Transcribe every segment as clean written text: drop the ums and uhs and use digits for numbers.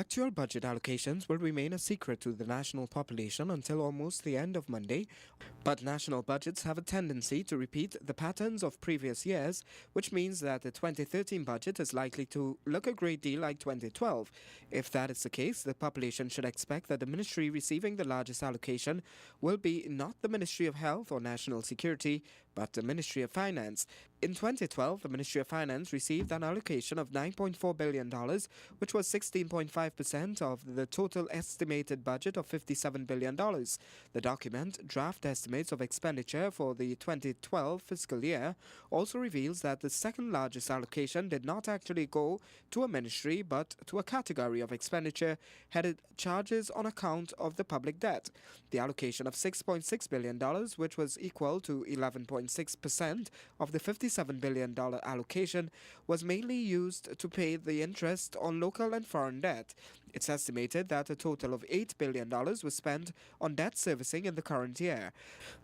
Actual budget allocations will remain a secret to the national population until almost the end of Monday, but national budgets have a tendency to repeat the patterns of previous years, which means that the 2013 budget is likely to look a great deal like 2012. If that is the case, the population should expect that the ministry receiving the largest allocation will be not the Ministry of Health or National Security, but the Ministry of Finance. In 2012, the Ministry of Finance received an allocation of $9.4 billion, which was 16.5% of the total estimated budget of $57 billion. The document, Draft Estimates of Expenditure for the 2012 fiscal year, also reveals that the second largest allocation did not actually go to a ministry but to a category of expenditure headed Charges on Account of the Public Debt. The allocation of $6.6 billion, which was equal to 11.6% of the $57 billion allocation, was mainly used to pay the interest on local and foreign debt. It's estimated that a total of $8 billion was spent on debt servicing in the current year.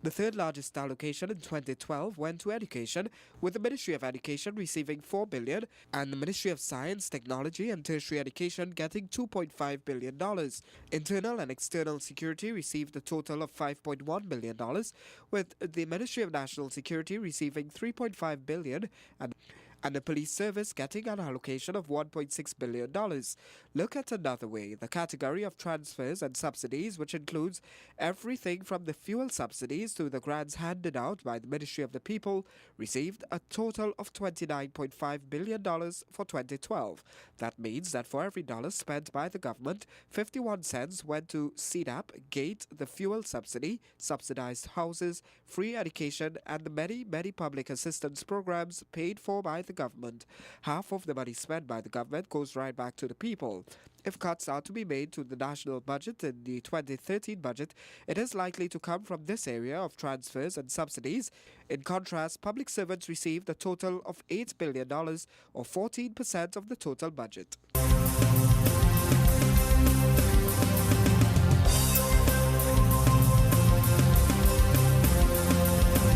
The third largest allocation in 2012 went to education, with the Ministry of Education receiving $4 billion and the Ministry of Science, Technology and Tertiary Education getting $2.5 billion. Internal and external security received a total of $5.1 billion, with the Ministry of National Security receiving $3.5 billion and the police service getting an allocation of $1.6 billion. Look at another way. The category of transfers and subsidies, which includes everything from the fuel subsidies to the grants handed out by the Ministry of the People, received a total of $29.5 billion for 2012. That means that for every dollar spent by the government, 51 cents went to CDAP, GATE, the fuel subsidy, subsidized houses, free education, and the many public assistance programs paid for by the government. Half of the money spent by the government goes right back to the people. If cuts are to be made to the national budget in the 2013 budget, it is likely to come from this area of transfers and subsidies. In contrast, public servants received a total of $8 billion, or 14% of the total budget.